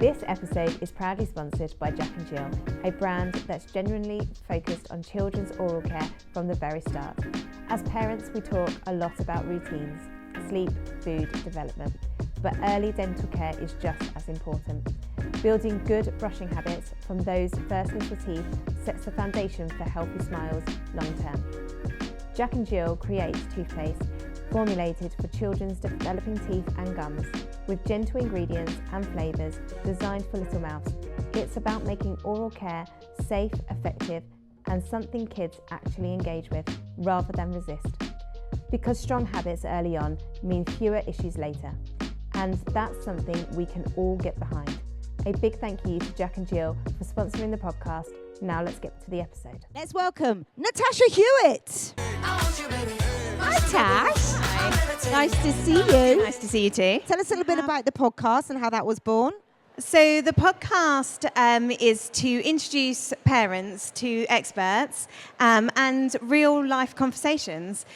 This episode is proudly sponsored by Jack and Jill, a brand that's genuinely focused on children's oral care from the very start. As parents, we talk a lot about routines, sleep, food, development, but early dental care is just as important. Building good brushing habits from those first little teeth sets the foundation for healthy smiles long term. Jack and Jill creates toothpaste formulated for children's developing teeth and gums, with gentle ingredients and flavours designed for little mouths. It's about making oral care safe, effective, and something kids actually engage with rather than resist. Because strong habits early on mean fewer issues later, and that's something we can all get behind. A big thank you to Jack and Jill for sponsoring the podcast. Now let's get to the episode. Let's welcome Natasha Hewitt. Hi, Tash. Hi. Nice to see you. Nice to see you too. Tell us a little bit about the podcast and how that was born. So the podcast is to introduce parents to experts and real life conversations.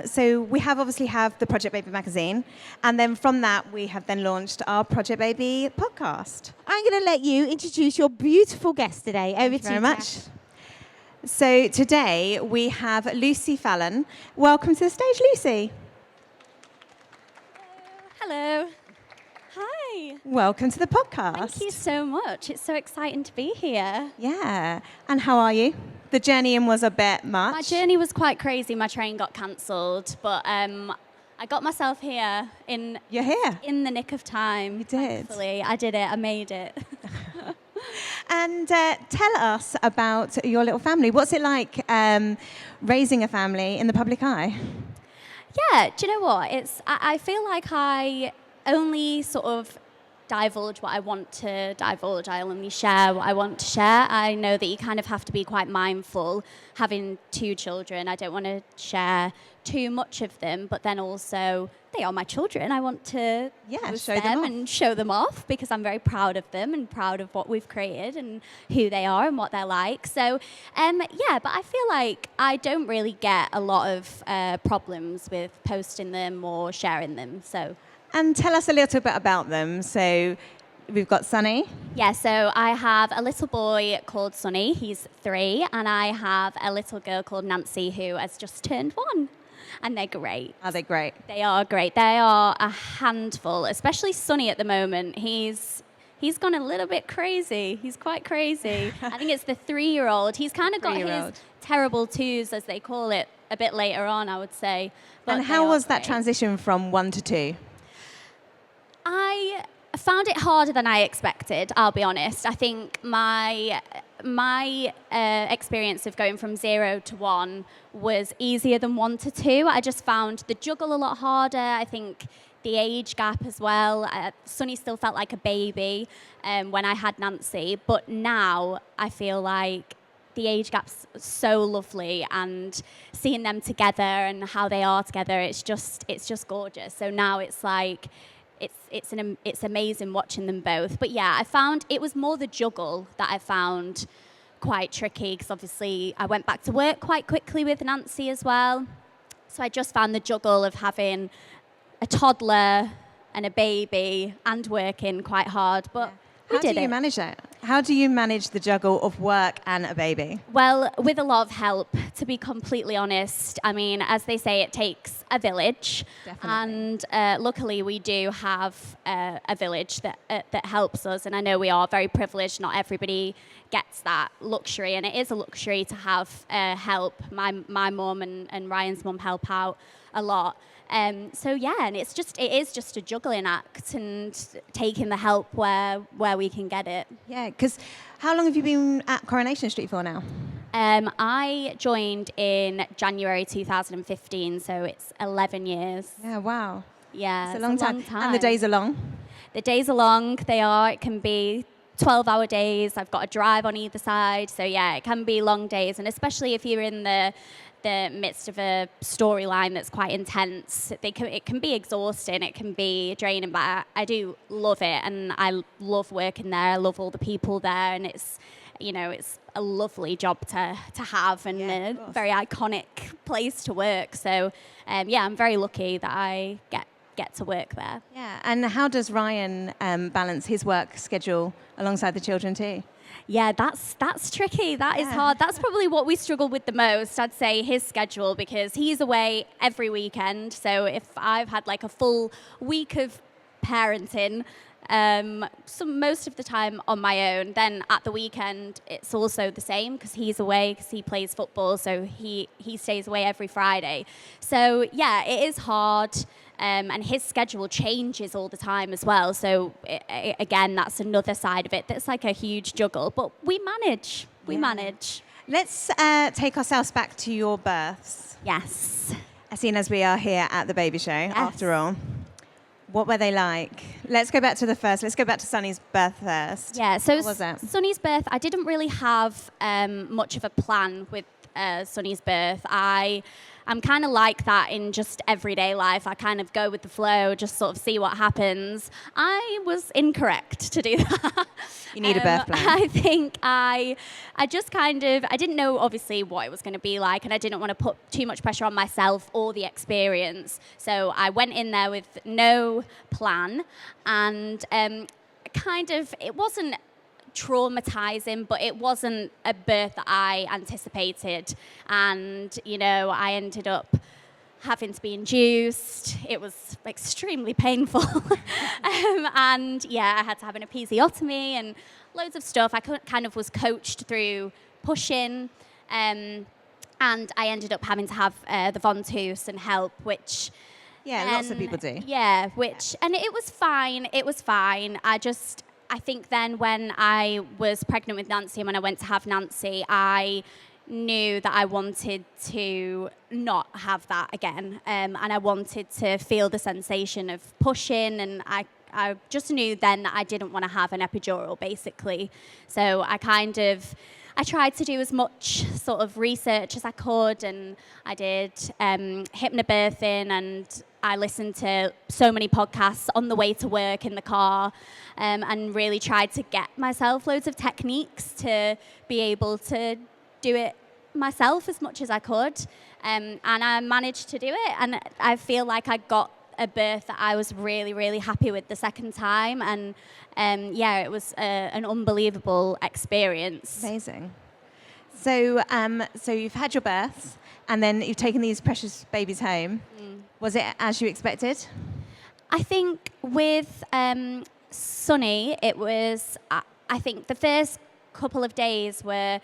So we obviously have the Project Baby magazine, and then from that we have then launched our Project Baby podcast. I'm going to let you introduce your beautiful guest today. Over to you, Very much. Tash. So today we have Lucy Fallon. Welcome to the stage, Lucy. Hello. Hi. Welcome to the podcast. Thank you so much. It's so exciting to be here. Yeah. And how are you? The journey in was a bit much. My journey was quite crazy. My train got cancelled, but I got myself here You're here. in the nick of time. You did. Thankfully, I did it. I made it. And tell us about your little family. What's it like raising a family in the public eye? Yeah, do you know what? I feel like I only sort of divulge what I want to divulge. I only share what I want to share. I know that you kind of have to be quite mindful having two children. I don't want to share too much of them, but then also they are my children. I want to post show them off. and show them off because I'm very proud of them and proud of what we've created and who they are and what they're like. So, but I feel like I don't really get a lot of problems with posting them or sharing them. So. And tell us a little bit about them. So we've got Sunny. Yeah, so I have a little boy called Sonny, he's 3, and I have a little girl called Nancy who has just turned 1. And they're great. Are they great? They are great. They are a handful, especially Sonny at the moment. He's gone a little bit crazy. He's quite crazy. I think it's the 3-year-old. He's kind of got his terrible twos, as they call it, a bit later on, I would say. But and how was that transition from 1 to 2? I found it harder than I expected, I'll be honest. I think my experience of going from 0 to 1 was easier than 1 to 2. I just found the juggle a lot harder. I think the age gap as well. Sonny still felt like a baby when I had Nancy, but now I feel like the age gap's so lovely, and seeing them together and how they are together, it's just gorgeous. So now it's like, it's amazing watching them both. But yeah, I found it was more the juggle that I found quite tricky, because obviously I went back to work quite quickly with Nancy as well. So I just found the juggle of having a toddler and a baby and working quite hard. But we did it. How do you manage that? How do you manage the juggle of work and a baby? Well, with a lot of help, to be completely honest. I mean, as they say, it takes a village. Definitely. And luckily, we do have a village that helps us. And I know we are very privileged. Not everybody gets that luxury. And it is a luxury to have help. My mum and Ryan's mum help out a lot. So yeah, and it is just a juggling act and taking the help where we can get it. Yeah, because how long have you been at Coronation Street for now? I joined in January 2015, so it's 11 years. Yeah, wow. Yeah, it's a long time. And the days are long? The days are long, they are. It can be 12-hour days. I've got a drive on either side. So yeah, it can be long days. And especially if you're in the midst of a storyline that's quite intense, it can be exhausting, it can be draining, but I do love it, and I love working there. I love all the people there, and it's a lovely job to have, and a very iconic place to work. So I'm very lucky that I get get to work there. Yeah, and how does Ryan balance his work schedule alongside the children too? Yeah, that's tricky. That is hard. That's probably what we struggle with the most. I'd say his schedule, because he's away every weekend. So if I've had like a full week of parenting, most of the time on my own, then at the weekend it's also the same because he's away because he plays football. So he stays away every Friday. So yeah, it is hard. And his schedule changes all the time as well. So again, that's another side of it. That's like a huge juggle, but we manage. We manage. Let's take ourselves back to your births. Yes. Seeing as we are here at the baby show, after all. What were they like? Let's go back to the first. Let's go back to Sunny's birth first. Yeah, so what was that? Sunny's birth, I didn't really have much of a plan with Sunny's birth. I'm kind of like that in just everyday life. I kind of go with the flow, just sort of see what happens. I was incorrect to do that. You need a birth plan. I think I just kind of, I didn't know obviously what it was going to be like, and I didn't want to put too much pressure on myself or the experience. So I went in there with no plan, and it wasn't traumatizing, but it wasn't a birth that I anticipated. And, I ended up having to be induced. It was extremely painful. And yeah, I had to have an episiotomy and loads of stuff. I kind of was coached through pushing. And I ended up having to have the ventouse and help, which... Yeah, lots of people do. Yeah, and it was fine. It was fine. I think then when I was pregnant with Nancy and when I went to have Nancy, I knew that I wanted to not have that again. And I wanted to feel the sensation of pushing. And I just knew then that I didn't want to have an epidural, basically. So I tried to do as much sort of research as I could, and I did hypnobirthing, and I listened to so many podcasts on the way to work in the car, and really tried to get myself loads of techniques to be able to do it myself as much as I could. And I managed to do it, and I feel like I got a birth that I was really, really happy with the second time. And it was an unbelievable experience. Amazing. So you've had your births, and then you've taken these precious babies home. Was it as you expected? I think with Sunny, it was, I think the first couple of days were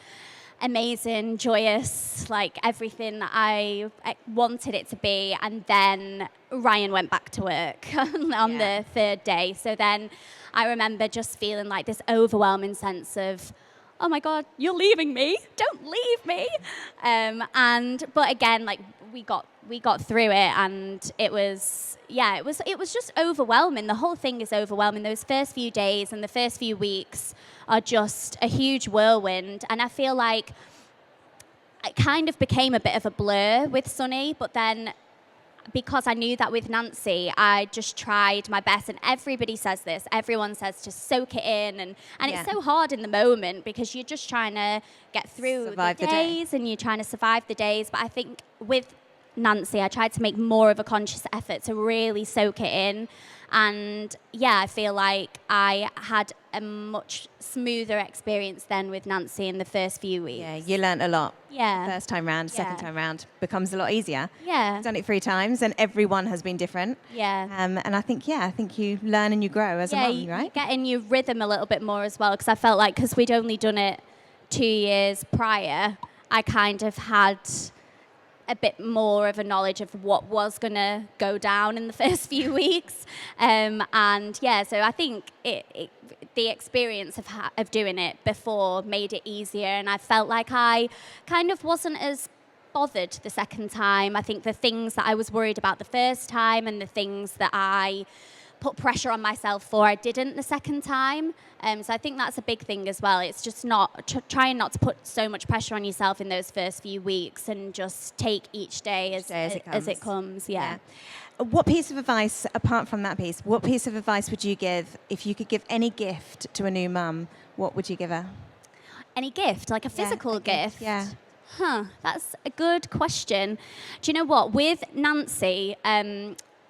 amazing, joyous, like everything that I wanted it to be. And then Ryan went back to work on the third day. So then I remember just feeling like this overwhelming sense of, oh my God, you're leaving me. Don't leave me. But again, like we got through it, and it was just overwhelming. The whole thing is overwhelming. Those first few days and the first few weeks are just a huge whirlwind. And I feel like it kind of became a bit of a blur with Sunny, but then because I knew that with Nancy, I just tried my best. And everybody says this. Everyone says to soak it in. And it's so hard in the moment because you're just trying to get through the days and you're trying to survive the days. But I think with Nancy, I tried to make more of a conscious effort to really soak it in. And I feel like I had a much smoother experience then with Nancy in the first few weeks. Yeah, you learnt a lot. Yeah. First time round, second time round becomes a lot easier. Yeah. I've done it 3 times, and everyone has been different. Yeah. And I think you learn and you grow as a mum, right? You get in your rhythm a little bit more as well, because I felt like because we'd only done it 2 years prior, I kind of had a bit more of a knowledge of what was going to go down in the first few weeks. So I think the experience of doing it before made it easier, and I felt like I kind of wasn't as bothered the second time. I think the things that I was worried about the first time and the things that I put pressure on myself for, I didn't the second time. So I think that's a big thing as well. It's just trying not to put so much pressure on yourself in those first few weeks and just take each day as it comes. Yeah. What piece of advice, apart from that piece, what piece of advice would you give if you could give any gift to a new mum? What would you give her? Any gift, like a physical gift? Yeah. That's a good question. Do you know what? With Nancy,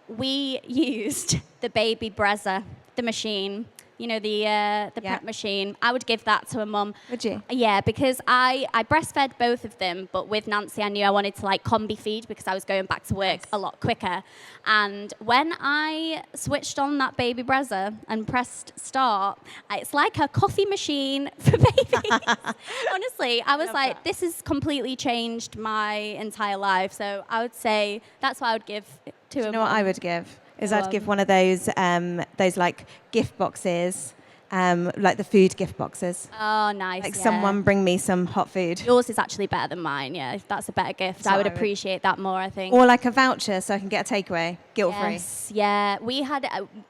we used the baby Brezza, the machine. You know, the prep machine. I would give that to a mum. Would you? Yeah, because I breastfed both of them, but with Nancy, I knew I wanted to like combi feed because I was going back to work a lot quicker. And when I switched on that baby Brezza and pressed start, it's like a coffee machine for babies. Honestly, I was like, this has completely changed my entire life. So I would say that's what I would give to a You know what mum. I would give? I'd give one of those like gift boxes, like the food gift boxes. Oh, nice. Like yeah. someone bring me some hot food. Yours is actually better than mine, yeah. If that's a better gift, I would appreciate that more, I think. Or like a voucher so I can get a takeaway, guilt-free. Yes, yeah.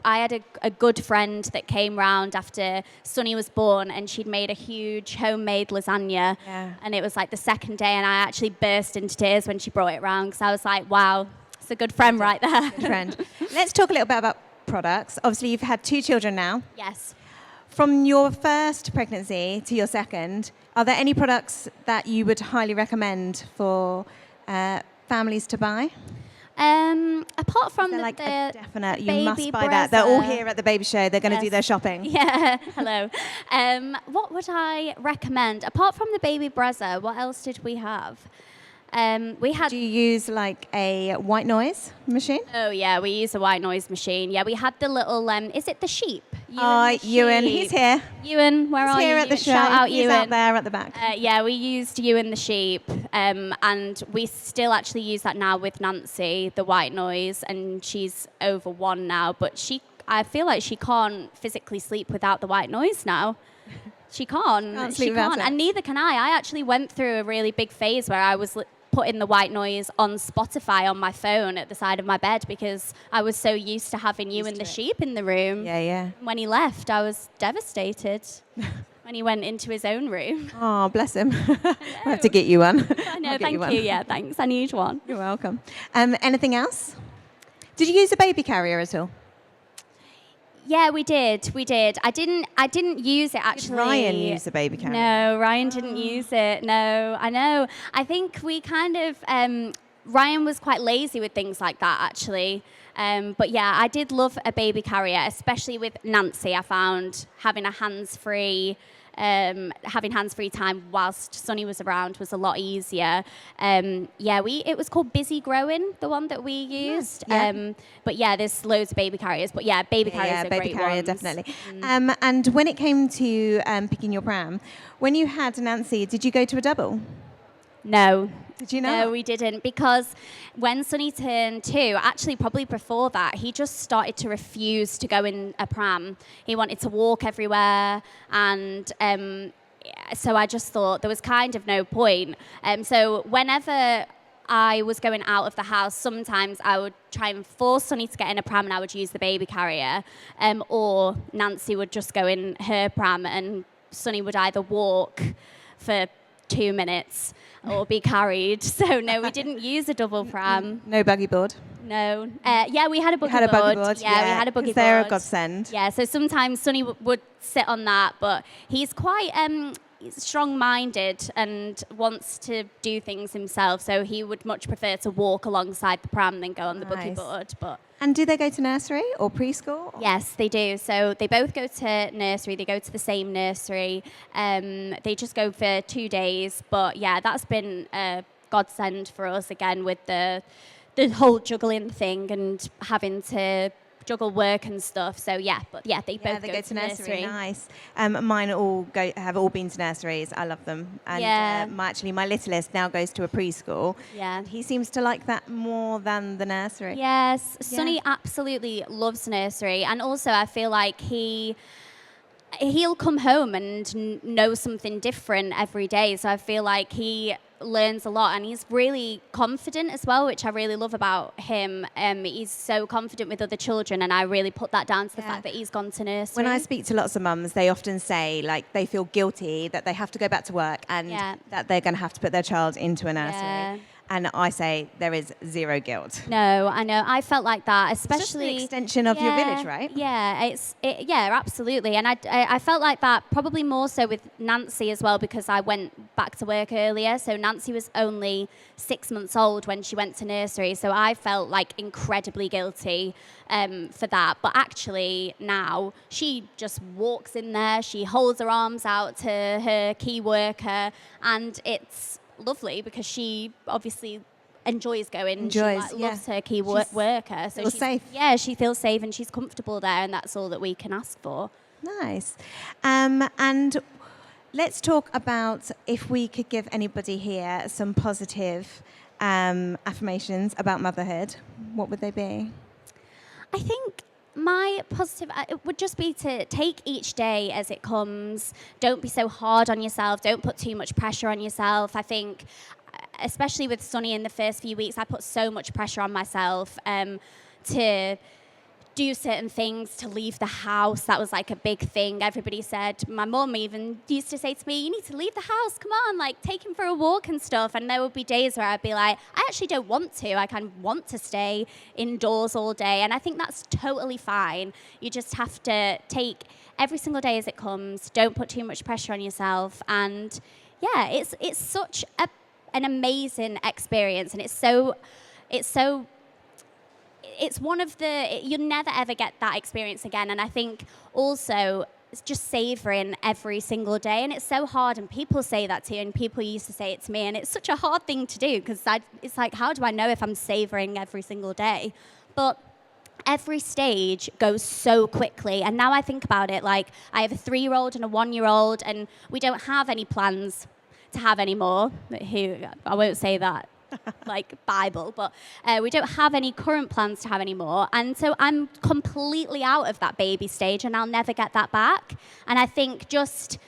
I had a good friend that came round after Sunny was born, and she'd made a huge homemade lasagna. Yeah. And it was like the second day, and I actually burst into tears when she brought it round, because I was like, wow, it's a good friend right there. Good friend. Let's talk a little bit about products. Obviously, you've had 2 children now. Yes. From your first pregnancy to your second, are there any products that you would highly recommend for families to buy? Apart from They're the, like a the definite, you baby must buy that. They're all Brezza. here at the baby show. They're going to do Yes. their shopping. Yeah, hello. What would I recommend? Apart from the baby Brezza, what else did we have? We had... Do you use like a white noise machine? Oh, yeah, we use a white noise machine. Yeah, we had the little... is it the sheep? Ewan, he's here. Ewan, where He's are you? here at the show. Shout out He's Ewan. out there at the back. Yeah, we used Ewan the sheep, and we still actually use that now with Nancy, the white noise, and she's over 1 now, but I feel like she can't physically sleep without the white noise now. She can't. Can't She sleep without can't, it. and neither can I. I actually went through a really big phase where I was putting the white noise on Spotify on my phone at the side of my bed because I was so used to having Ewan the sheep in the room. Yeah. When he left, I was devastated when he went into his own room. Oh, bless him. I have to get you one. I know, I'll get thank one. you. Yeah, thanks. I need one. You're welcome. Anything else? Did you use a baby carrier at all? Yeah, we did. I didn't use it actually. Did Ryan use a baby carrier? No, Ryan didn't use it. No, I know. I think we kind of Ryan was quite lazy with things like that actually. But yeah, I did love a baby carrier, especially with Nancy. I found having hands-free time whilst Sunny was around was a lot easier. It was called Busy Growing, the one that we used. Yeah. But yeah, there's loads of baby carriers. But yeah, baby carriers are baby great carrier, ones. definitely. And when it came to picking your pram, when you had Nancy, did you go to a double? No. Did you not? No, we didn't, because when Sunny turned 2, actually probably before that, he just started to refuse to go in a pram. He wanted to walk everywhere, and so I just thought there was kind of no point. So whenever I was going out of the house, sometimes I would try and force Sunny to get in a pram and I would use the baby carrier, or Nancy would just go in her pram and Sunny would either walk for 2 minutes or be carried. So no, we didn't use a double pram. No buggy board? No. Yeah, we had a buggy You had board. a buggy board? Yeah, we had a buggy 'cause board. they're a godsend. Yeah, so sometimes Sunny would sit on that, but he's quite strong-minded and wants to do things himself, so he would much prefer to walk alongside the pram than go on the buggy Nice. board. But And do they go to nursery or preschool? yes, they do. So they both go to nursery. They go to the same nursery. They just go for 2 days. But yeah, that's been a godsend for us again with the whole juggling thing and having to juggle work and stuff. So yeah, they both they go to nursery. Nice. Mine have all been to nurseries. I love them. And Yeah. my littlest now goes to a preschool. Yeah. He seems to like that more than the nursery. Yes, Sunny absolutely loves nursery, and also I feel like he'll come home and know something different every day. So I feel like he learns a lot, and he's really confident as well, which I really love about him. He's so confident with other children, and I really put that down to the fact that he's gone to nursery. When I speak to lots of mums, they often say like they feel guilty that they have to go back to work and that they're going to have to put their child into a nursery. Yeah. And I say there is zero guilt. No, I know. I felt like that, It's just especially an extension of your village, right? Yeah, yeah, absolutely. And I felt like that probably more so with Nancy as well, because I went back to work earlier. So Nancy was only 6 months old when she went to nursery. So I felt like incredibly guilty for that. But actually now she just walks in there. She holds her arms out to her key worker. And it's lovely because she obviously enjoys going. Enjoys, she loves her key worker. So feels safe. Yeah, she feels safe and she's comfortable there, and that's all that we can ask for. Nice. And let's talk about if we could give anybody here some positive affirmations about motherhood. What would they be? I think my positive it would just be to take each day as it comes. Don't be so hard on yourself. Don't put too much pressure on yourself. I think, especially with Sunny in the first few weeks, I put so much pressure on myself to do certain things, to leave the house. That was like a big thing. Everybody said, my mum even used to say to me, you need to leave the house, come on, like take him for a walk and stuff. And there would be days where I'd be like, I actually don't want to. I kind of want to stay indoors all day. And I think that's totally fine. You just have to take every single day as it comes. Don't put too much pressure on yourself. And yeah, it's such an amazing experience. And it's one of you'll never ever get that experience again. And I think also it's just savouring every single day. And it's so hard, and people say that to you, and people used to say it to me, and it's such a hard thing to do because it's like, how do I know if I'm savouring every single day? But every stage goes so quickly. And now I think about it, like I have a 3-year-old and a 1-year-old, and we don't have any plans to have any more. I won't say that like Bible, but we don't have any current plans to have any more. And so I'm completely out of that baby stage, and I'll never get that back. And I think just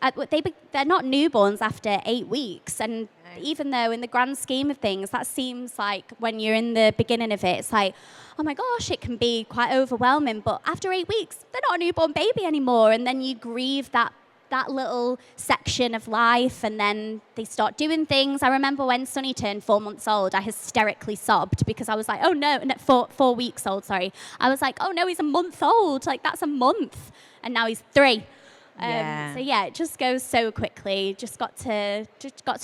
they're not newborns after 8 weeks. And even though in the grand scheme of things, that seems like when you're in the beginning of it, it's like, oh my gosh, it can be quite overwhelming. But after 8 weeks, they're not a newborn baby anymore. And then you grieve that little section of life, and then they start doing things. I remember when Sunny turned 4 months old, I hysterically sobbed because I was like, oh no, 4 weeks old, sorry. I was like, oh no, he's a month old, like that's a month. And now he's 3. So yeah, it just goes so quickly. Just got to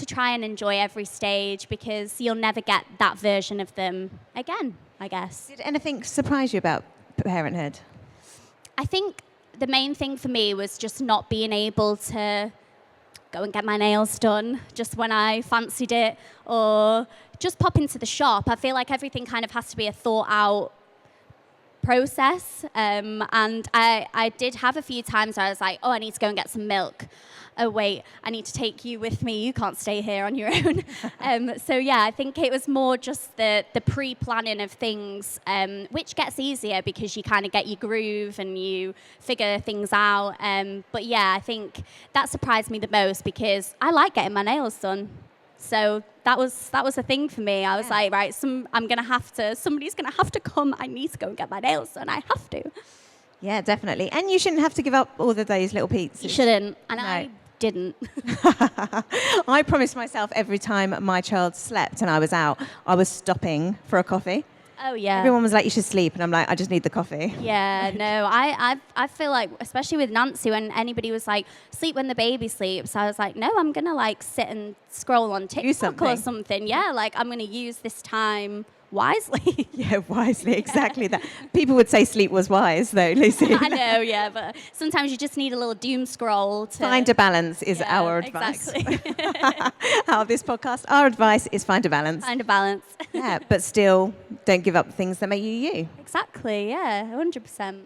try and enjoy every stage, because you'll never get that version of them again, I guess. Did anything surprise you about parenthood? I think the main thing for me was just not being able to go and get my nails done just when I fancied it, or just pop into the shop. I feel like everything kind of has to be a thought out process. And I did have a few times where I was like, oh, I need to go and get some milk. Oh, wait, I need to take you with me. You can't stay here on your own. So, yeah, I think it was more just the pre-planning of things, which gets easier because you kind of get your groove and you figure things out. But, yeah, I think that surprised me the most because I like getting my nails done. So that was a thing for me. I was like, right, somebody's going to have to come. I need to go and get my nails done. I have to. Yeah, definitely. And you shouldn't have to give up all of those little pizzas. You shouldn't. And No. I didn't. I promised myself every time my child slept and I was out, I was stopping for a coffee. Oh, yeah. Everyone was like, you should sleep. And I'm like, I just need the coffee. Yeah, no, I feel like, especially with Nancy, when anybody was like, sleep when the baby sleeps, I was like, no, I'm going to like sit and scroll on TikTok or something. Yeah, like I'm going to use this time wisely. Yeah, wisely, exactly that. People would say sleep was wise, though, Lucy. I know, yeah, but sometimes you just need a little doom scroll to Find a balance is our advice. Exactly. This podcast, our advice is find a balance. Find a balance. Yeah, but still don't give up things that make you you. Exactly, yeah, 100%.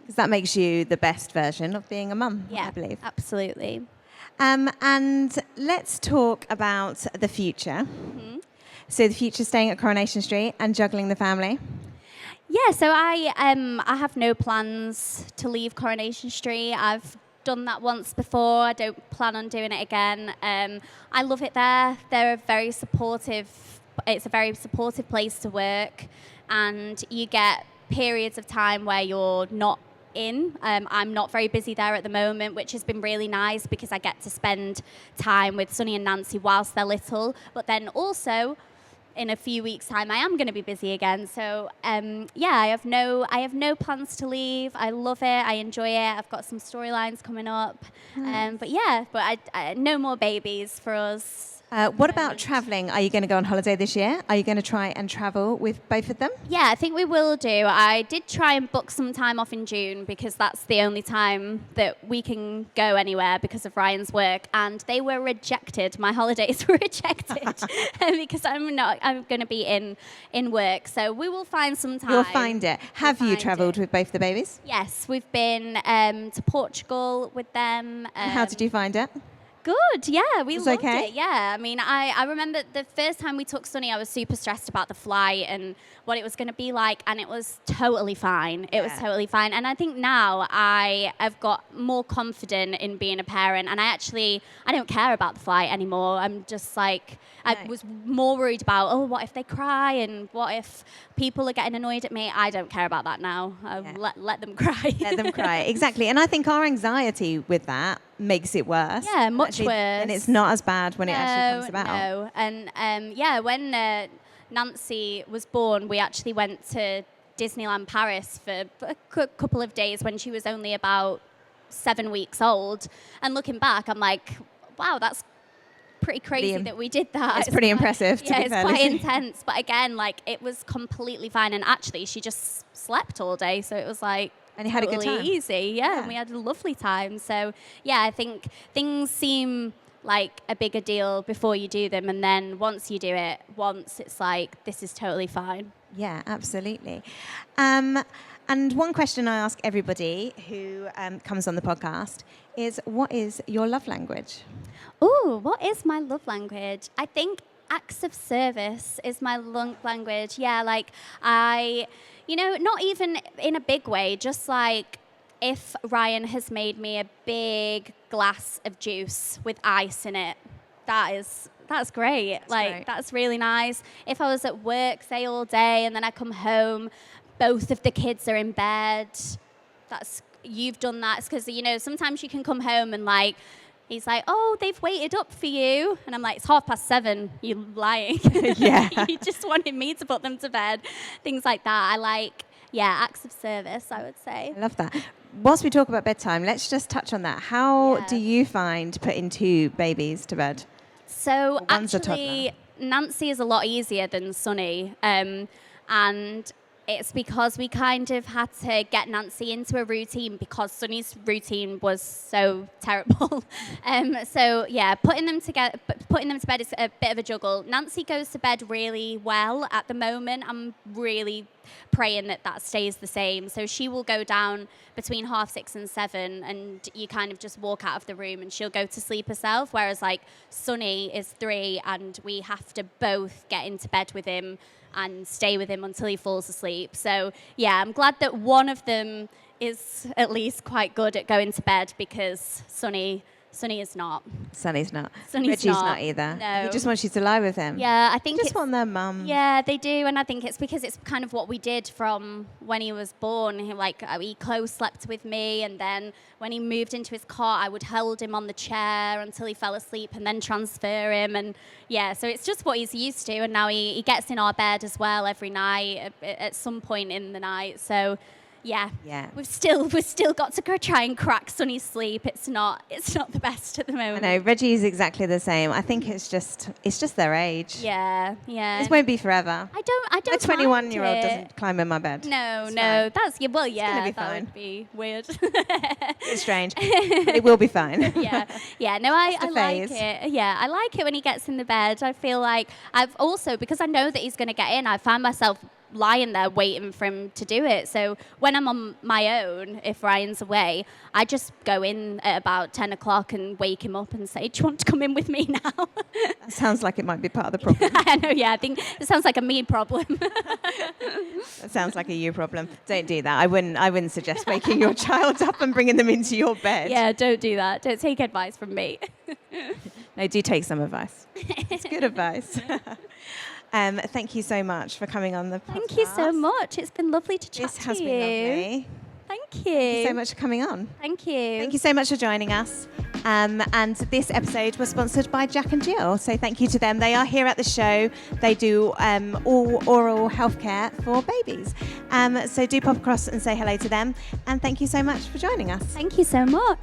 Because that makes you the best version of being a mum, Yeah, I believe. absolutely. And let's talk about the future. Mm-hmm. So the future staying at Coronation Street and juggling the family. Yeah, so I have no plans to leave Coronation Street. I've done that once before. I don't plan on doing it again. I love it there. They're very supportive. It's a very supportive place to work, and you get periods of time where you're not in. I'm not very busy there at the moment, which has been really nice because I get to spend time with Sunny and Nancy whilst they're little. But then also, in a few weeks' time, I am going to be busy again. So I have no plans to leave. I love it. I enjoy it. I've got some storylines coming up. But no more babies for us. What about travelling? Are you going to go on holiday this year? Are you going to try and travel with both of them? Yeah, I think we will do. I did try and book some time off in June because that's the only time that we can go anywhere because of Ryan's work, and they were rejected. My holidays were rejected because I'm going to be in work. So we will find some time. You'll find it. Have you travelled with both the babies? Yes, we've been to Portugal with them. And how did you find it? Good, yeah, we loved okay? it. Yeah, I mean, I remember the first time we took Sunny, I was super stressed about the flight and what it was going to be like, and it was totally fine. It was totally fine, and I think now I have got more confident in being a parent, and I don't care about the flight anymore. I'm just like, I was more worried about, what if they cry, and what if people are getting annoyed at me? I don't care about that now. Let them cry. Let them cry, exactly. And I think our anxiety with that makes it worse. Yeah, much worse. And it's not as bad when it actually comes about. No, and when Nancy was born, we actually went to Disneyland Paris for a couple of days when she was only about 7 weeks old. And looking back, I'm like, wow, that's pretty crazy that we did that. It's pretty impressive. Yeah, it's quite intense. But again, like, it was completely fine. And actually, she just slept all day, so it was like, and you had a good time. Easy, yeah, and we had a lovely time. So yeah, I think things seem like a bigger deal before you do them, and then once you do it, it's like, this is totally fine. Yeah, absolutely. And one question I ask everybody who comes on the podcast is, what is your love language? Oh, what is my love language? I think acts of service is my love language. Yeah, like not even in a big way, just like if Ryan has made me a big glass of juice with ice in it, that's great. That's really nice. If I was at work, say, all day, and then I come home, both of the kids are in bed, you've done that. It's because, sometimes you can come home and like, he's like, oh, they've waited up for you. And I'm like, it's 7:30. You're lying. Yeah. You just wanted me to put them to bed. Things like that. I like, acts of service, I would say. I love that. Whilst we talk about bedtime, let's just touch on that. How do you find putting two babies to bed? So actually, Nancy is a lot easier than Sunny. And it's because we kind of had to get Nancy into a routine because Sunny's routine was so terrible. Putting them to bed is a bit of a juggle. Nancy goes to bed really well at the moment. I'm really praying that stays the same. So she will go down between 6:30 and 7, and you kind of just walk out of the room and she'll go to sleep herself. Whereas like Sunny is 3 and we have to both get into bed with him and stay with him until he falls asleep. So yeah, I'm glad that one of them is at least quite good at going to bed, because Sunny is not. Sunny's not. Reggie's not either. No. He just wants you to lie with him. Yeah, I think just want their mum. Yeah, they do, and I think it's because it's kind of what we did from when he was born. He close slept with me, and then when he moved into his cot, I would hold him on the chair until he fell asleep, and then transfer him. And yeah, so it's just what he's used to, and now he gets in our bed as well every night at some point in the night. So. Yeah. We've still got to go try and crack Sunny's sleep. It's not the best at the moment. I know, Reggie's exactly the same. I think it's just their age. Yeah. This won't be forever. I don't. A 21-year-old doesn't climb in my bed. No. Fine. That's It's gonna be that fine. would be weird. It's strange, but it will be fine. Yeah. No, I like it. Yeah, I like it when he gets in the bed. I feel like I've also, because I know that he's going to get in, I find myself lying there waiting for him to do it. So when I'm on my own, if Ryan's away, I just go in at about 10 o'clock and wake him up and say, do you want to come in with me now? That sounds like it might be part of the problem. I know, yeah. I think it sounds like a me problem. That sounds like a you problem. Don't do that. I wouldn't suggest waking your child up and bringing them into your bed. Yeah, don't do that. Don't take advice from me. No, do take some advice. It's good advice. Thank you so much for coming on the podcast. Thank you so much. It's been lovely to chat to you. This has been lovely. Thank you. Thank you so much for coming on. Thank you. Thank you so much for joining us. And this episode was sponsored by Jack and Jill. So thank you to them. They are here at the show. They do all oral healthcare for babies. So do pop across and say hello to them. And thank you so much for joining us. Thank you so much.